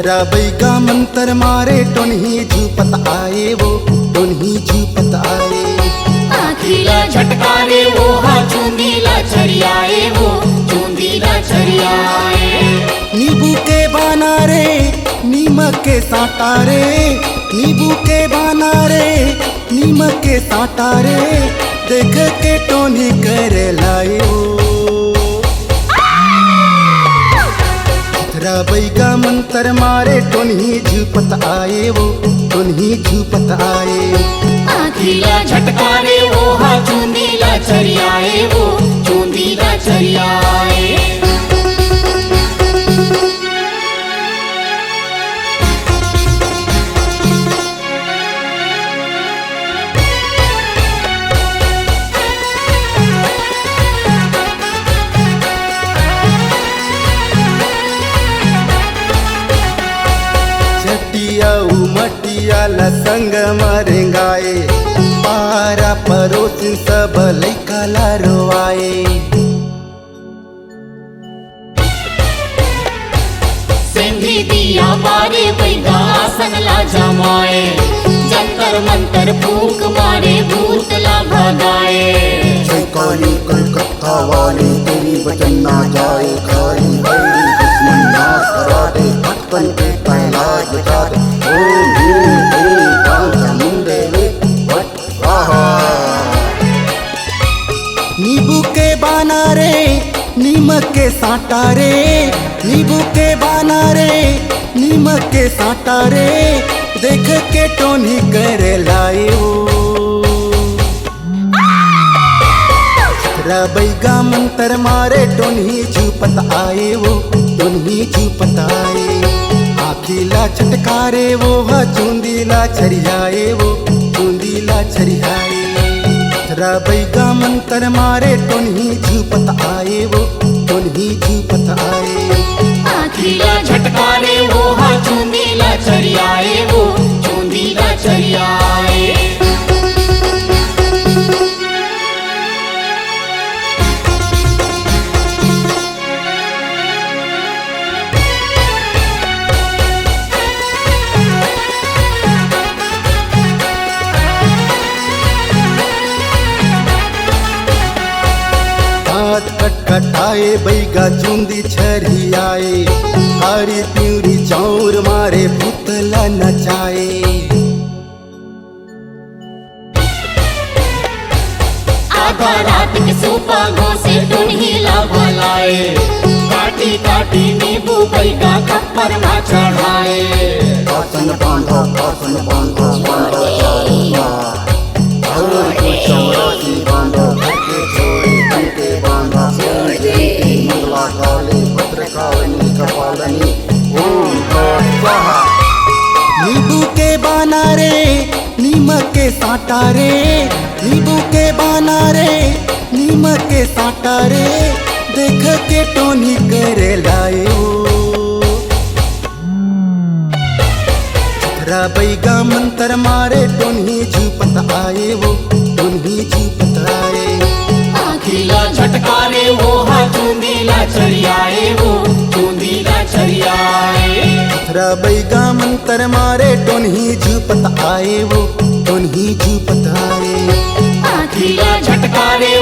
बैगा मंतर मारे टोन्ही झूपत आए वो टोन्ही झूपत आए। आखिला झटकारे वो हा चूंदीला चरियाए वो चूंदीला चरियाए। नींबू के बानारे नीमक के साटारे नींबू के बानारे नीमक के साटारे देख के टोन्ही कर लाए वो। बैगा मंतर मारे टोन्ही झूपत आए वो टोन्ही झूपत आए। आखिला झटकारे वो हा चूंदीला चरियाए वो चूंदीला चरियाए। मटिया लसंग मरेंगाए पारा परोसिन सब लइका लारोआए। सिंधी दिया मारे बैगा आसन ला जमाए। जंतर मंतर फूक मारे भूत ला भगाए। जय काली कलकत्ता वाली तेरी वचन ना जाए खाई गई दुश्मन नाश करा दे भटकन के कैलाश बचा दे। नींबू के बानारे नीमक के साटारे नींबू के बानारे नीमक के साटारे देख के टोन्ही कर लाए वो। बैगा मंतर मारे टोन्ही झूपत आए वो टोन्ही झूपत आए। आखिला छटकारे वो हा चूंदीला चरियाए वो चूंदीला चरियाए। बैगा मंतर मारे टोन्ही झूपत आए वो टोन्ही झूपत आए। आखिला झटकारे वो हा चूंदीला चरियाए वो चूंदीला चरियाए। कटाए बैगा चूंदी छरियाए हरी प्यूरी चौर मारे पुतला नचाए। आधा रात के सूपा गो से टोन्ही ला भलाए। काटी काटी नींबू बैगा खप्पर ना चढ़ाए। आसन बांधो बांधो नींबू के बानारे नीमक के साटारे नींबू के बानारे नीमक के साटारे देख के टोन्ही कर लाए वो। बैगा मंतर मारे टोन्ही झूपत आए वो टोन्ही झूपत आए। आखिला झटकारे वो हा चूंदीला चरियाए वो चूंदीला चरियाए। बैगा मंतर मारे टोन्ही झूपत आए वो टोन्ही झूपत आए। आखिला झटकारे